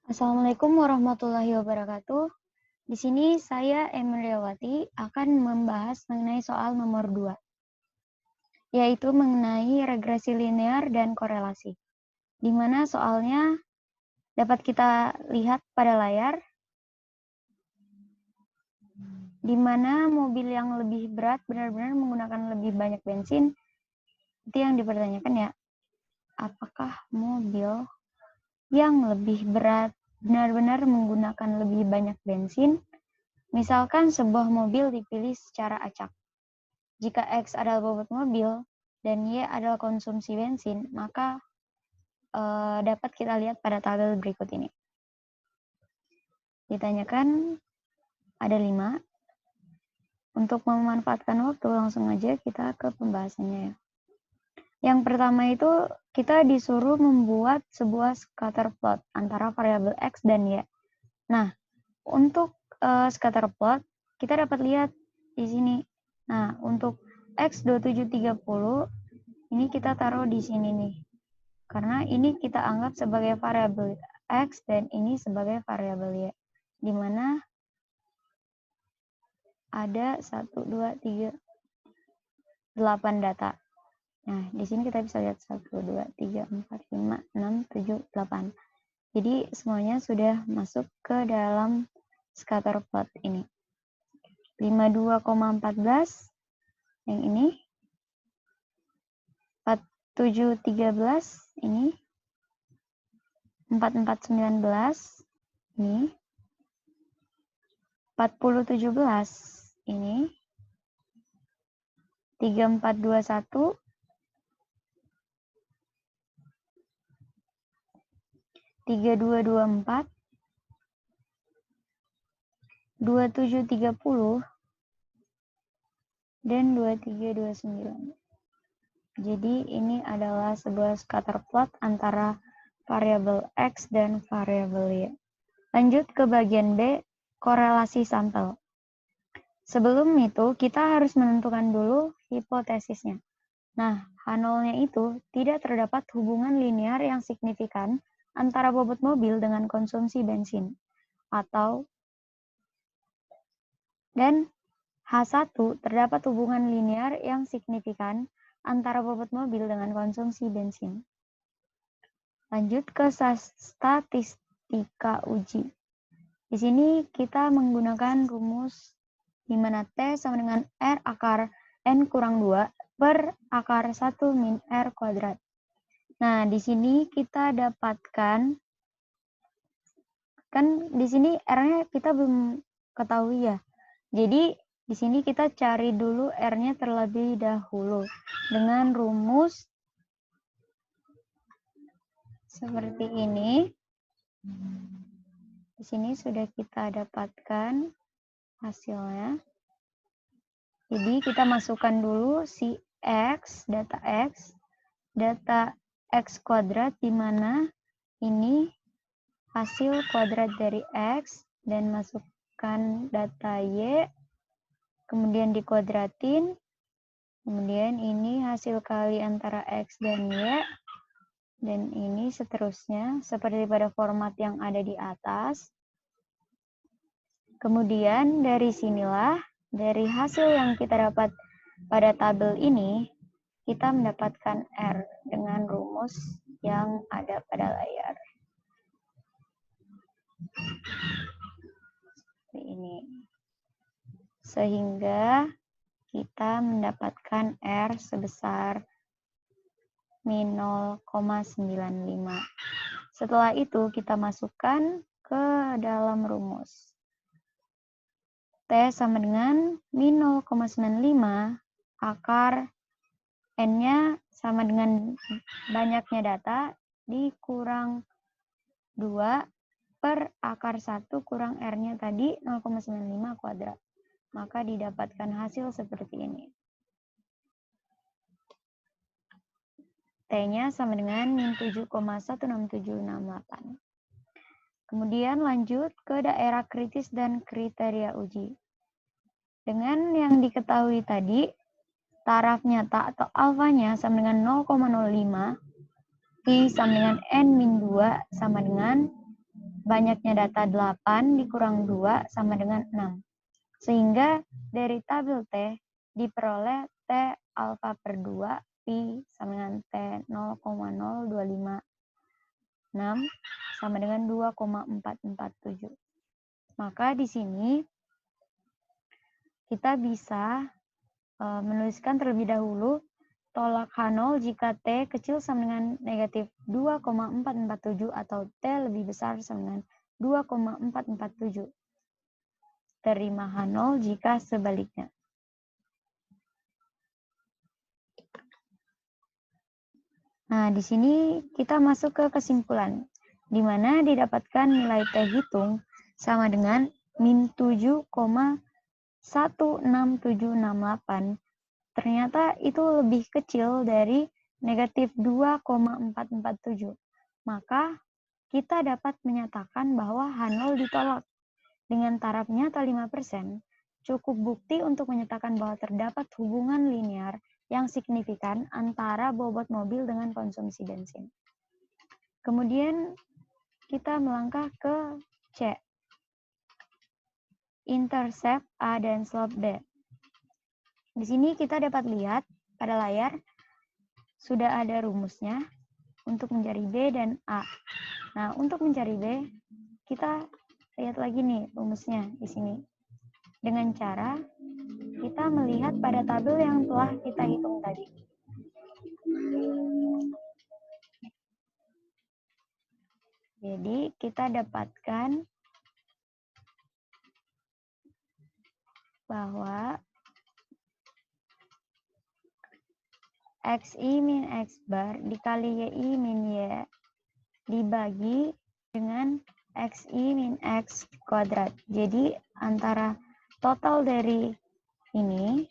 Assalamualaikum warahmatullahi wabarakatuh. Di sini saya Emriawati akan membahas mengenai soal nomor 2, yaitu mengenai regresi linear dan korelasi. Di mana soalnya dapat kita lihat pada layar, di mana mobil yang lebih berat benar-benar menggunakan lebih banyak bensin. Itu yang dipertanyakan ya, apakah mobil yang lebih berat benar-benar menggunakan lebih banyak bensin? Misalkan sebuah mobil dipilih secara acak. Jika X adalah bobot mobil dan Y adalah konsumsi bensin, maka dapat kita lihat pada tabel berikut ini. Ditanyakan ada 5. Untuk memanfaatkan waktu, langsung aja kita ke pembahasannya ya. Yang pertama itu kita disuruh membuat sebuah scatter plot antara variabel X dan Y. Nah, untuk scatter plot, kita dapat lihat di sini. Nah, untuk X2730, ini kita taruh di sini nih. Karena ini kita anggap sebagai variabel X dan ini sebagai variabel Y. Di mana ada 1, 2, 3, 8 data. Nah, di sini kita bisa lihat 1, 2, 3, 4, 5, 6, 7, 8. Jadi semuanya sudah masuk ke dalam scatter plot ini. 52,14 yang ini. 4713 ini. 4419 ini. 4017 ini. 3421 3224 2730 dan 2329. Jadi ini adalah sebuah scatter plot antara variabel X dan variabel Y. Lanjut ke bagian B, korelasi sampel. Sebelum itu, kita harus menentukan dulu hipotesisnya. Nah, H0-nya itu tidak terdapat hubungan linear yang signifikan antara bobot mobil dengan konsumsi bensin. Dan H1 terdapat hubungan linear yang signifikan antara bobot mobil dengan konsumsi bensin. Lanjut ke statistika uji. Di sini kita menggunakan rumus di mana T sama dengan R akar N kurang 2 per akar 1 min R kuadrat. Nah, di sini kita dapatkan, kan di sini R-nya kita belum ketahui ya. Jadi, di sini kita cari dulu R-nya terlebih dahulu dengan rumus seperti ini. Di sini sudah kita dapatkan hasilnya. Jadi kita masukkan dulu si X, data X kuadrat, di mana ini hasil kuadrat dari X, dan masukkan data Y, kemudian dikuadratin, kemudian ini hasil kali antara X dan Y, dan ini seterusnya, seperti pada format yang ada di atas. Kemudian dari sinilah, dari hasil yang kita dapat pada tabel ini, kita mendapatkan R dengan rumus yang ada pada layar. Seperti ini. Sehingga kita mendapatkan R sebesar min 0,95. Setelah itu kita masukkan ke dalam rumus. T sama dengan min 0,95 akar N-nya sama dengan banyaknya data dikurang 2 per akar 1 kurang R-nya tadi 0,95 kuadrat. Maka didapatkan hasil seperti ini. T-nya sama dengan min 7,16768. Kemudian lanjut ke daerah kritis dan kriteria uji. Dengan yang diketahui tadi, taraf nyata atau alfanya sama dengan 0,05, I sama dengan N min 2 sama dengan banyaknya data 8 dikurang 2 sama dengan 6. Sehingga dari tabel T diperoleh T alfa per 2 Pi sama dengan T 0,0256 sama dengan 2,447. Maka di sini kita bisa menuliskan terlebih dahulu tolak H0 jika T kecil sama dengan negatif 2,447 atau T lebih besar sama dengan 2,447. Terima H0 jika sebaliknya. Nah, di sini kita masuk ke kesimpulan, di mana didapatkan nilai T hitung sama dengan min 7,16768. Ternyata itu lebih kecil dari negatif 2,447. Maka kita dapat menyatakan bahwa H0 ditolak. Dengan taraf nyata 5%, cukup bukti untuk menyatakan bahwa terdapat hubungan linear yang signifikan antara bobot mobil dengan konsumsi bensin. Kemudian kita melangkah ke C. Intercept A dan slope B. Di sini kita dapat lihat pada layar sudah ada rumusnya untuk mencari B dan A. Nah, untuk mencari B, kita lihat lagi nih rumusnya di sini. Dengan cara kita melihat pada tabel yang telah kita hitung tadi. Jadi, kita dapatkan bahwa XI min X bar dikali YI min Y dibagi dengan XI min X kuadrat. Jadi antara total dari ini,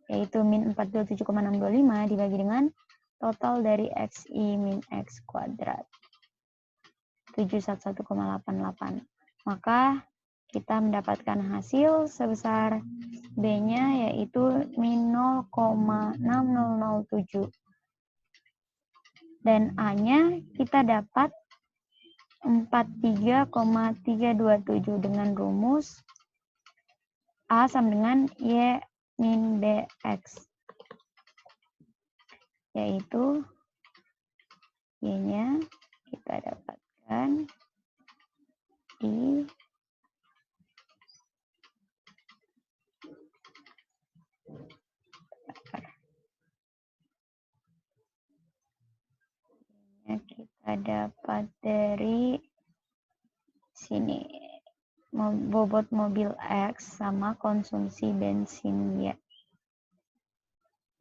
yaitu min 47,625 dibagi dengan total dari XI min X kuadrat. 711,88. Maka kita mendapatkan hasil sebesar B-nya yaitu min 0,6007. Dan A-nya kita dapat 43,327 dengan rumus A sama dengan Y min BX. Yaitu Y-nya kita dapatkan di kita dapat dari sini bobot mobil X sama konsumsi bensin Y.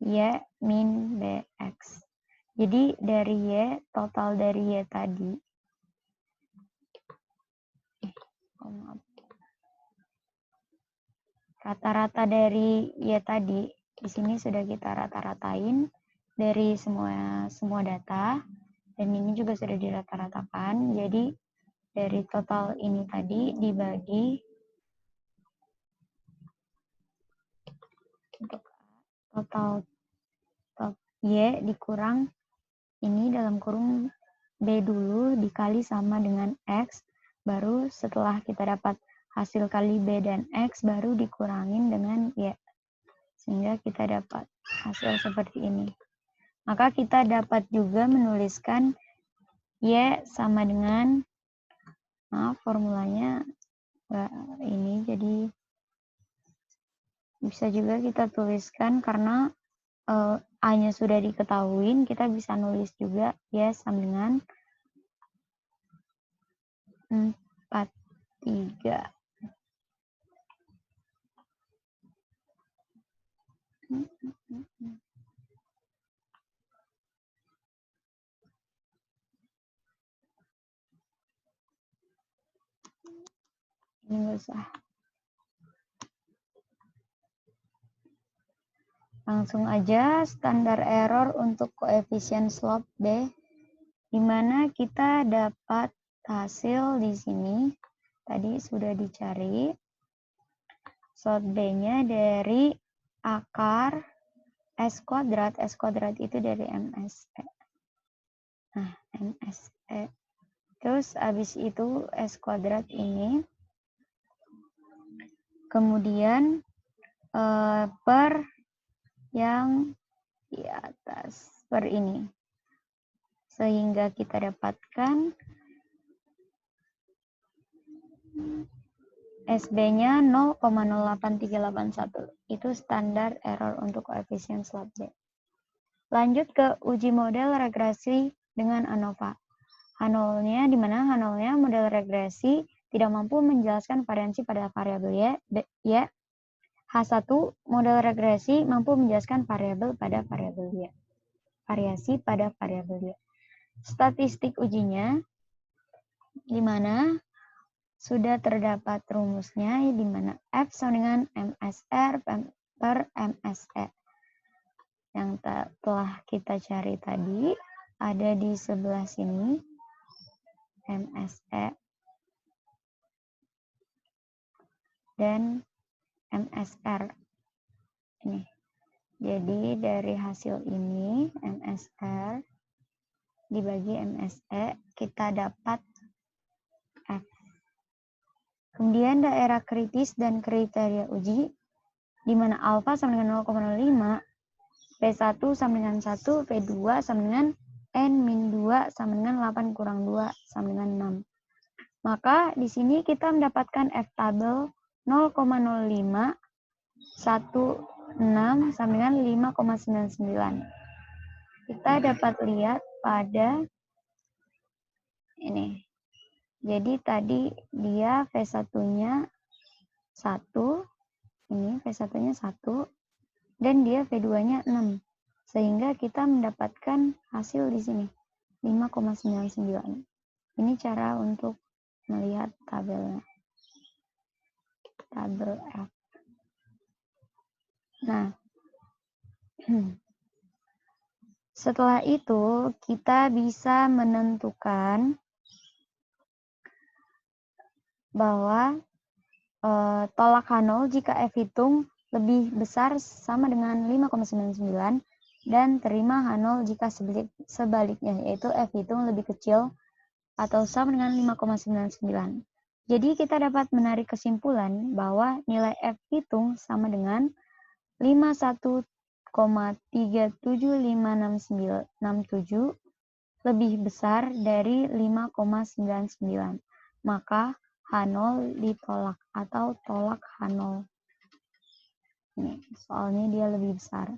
Y min BX. Jadi dari Y, total dari Y tadi. Rata-rata dari Y tadi, di sini sudah kita rata-ratain dari semua data. Dan ini juga sudah dirata-ratakan. Jadi dari total ini tadi dibagi untuk total Y dikurang ini dalam kurung B dulu dikali sama dengan X. Baru setelah kita dapat hasil kali B dan X baru dikurangin dengan Y. Sehingga kita dapat hasil seperti ini. Maka kita dapat juga menuliskan Y sama dengan, formulanya ini, jadi bisa juga kita tuliskan karena A-nya sudah diketahui, kita bisa nulis juga Y sama dengan 43. Ini nggak usah. Langsung aja standar error untuk koefisien slope B, di mana kita dapat hasil di sini. Tadi sudah dicari. Slope B-nya dari akar S kuadrat. S kuadrat itu dari MSE. Nah, MSE Terus habis itu S kuadrat ini. Kemudian per yang di atas, per ini. Sehingga kita dapatkan SB-nya 0,08381. Itu standar error untuk koefisien slab Z. Lanjut ke uji model regresi dengan ANOVA. H0-nya di mana H0-nya model regresi tidak mampu menjelaskan variasi pada variabel Y. H1 model regresi mampu menjelaskan variabel pada variabel Y. Variasi pada variabel Y. Statistik ujinya di mana sudah terdapat rumusnya di mana F sama dengan MSR per MSE. Yang telah kita cari tadi ada di sebelah sini. MSE dan MSR ini. Jadi dari hasil ini MSR dibagi MSE kita dapat F. Kemudian daerah kritis dan kriteria uji di mana alfa sama dengan 0,05, P1 sama dengan 1, P2 sama dengan N-2 sama dengan 8 kurang 2 sama dengan 6. Maka di sini kita mendapatkan F tabel 0,05, 16 sama dengan 5,99. Kita dapat lihat pada ini. Jadi tadi dia V1-nya 1, ini V1-nya 1, dan dia V2-nya 6. Sehingga kita mendapatkan hasil di sini, 5,99. Ini cara untuk melihat tabelnya. Tabel F. Nah, setelah itu kita bisa menentukan bahwa tolak H0 jika F hitung lebih besar sama dengan 5,99 dan terima H0 jika sebaliknya, yaitu F hitung lebih kecil atau sama dengan 5,99. Jadi kita dapat menarik kesimpulan bahwa nilai F hitung sama dengan 51,375567 lebih besar dari 5,99. Maka H0 ditolak atau tolak H0. Ini, soalnya dia lebih besar.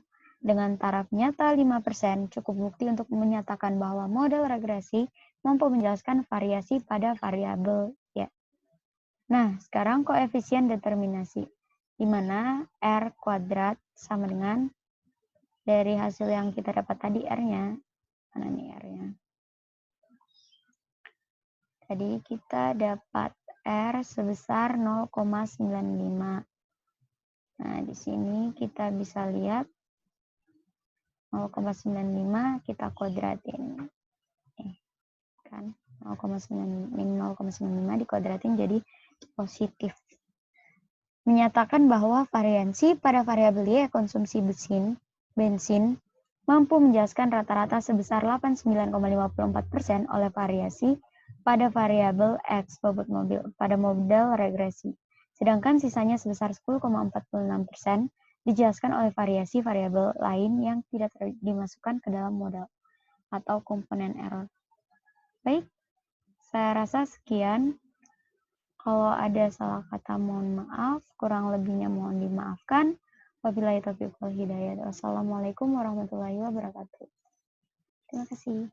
Dengan taraf nyata 5%, cukup bukti untuk menyatakan bahwa model regresi mampu menjelaskan variasi pada variabel Y. Nah, sekarang koefisien determinasi, di mana R kuadrat sama dengan dari hasil yang kita dapat tadi R-nya. Mana nih R-nya? Tadi kita dapat R sebesar 0,95. Nah, di sini kita bisa lihat 0,95 kita kuadratin. Kan 0,95 dikuadratin jadi positif. Menyatakan bahwa variasi pada variabel Y konsumsi bensin mampu menjelaskan rata-rata sebesar 89,54% oleh variasi pada variabel X bobot mobil pada model regresi. Sedangkan sisanya sebesar 10,46% dijelaskan oleh variasi variabel lain yang tidak dimasukkan ke dalam model atau komponen error. Baik, saya rasa sekian. Kalau ada salah kata mohon maaf, kurang lebihnya mohon dimaafkan. Wabillahi taufiq wal hidayah. Wassalamualaikum warahmatullahi wabarakatuh. Terima kasih.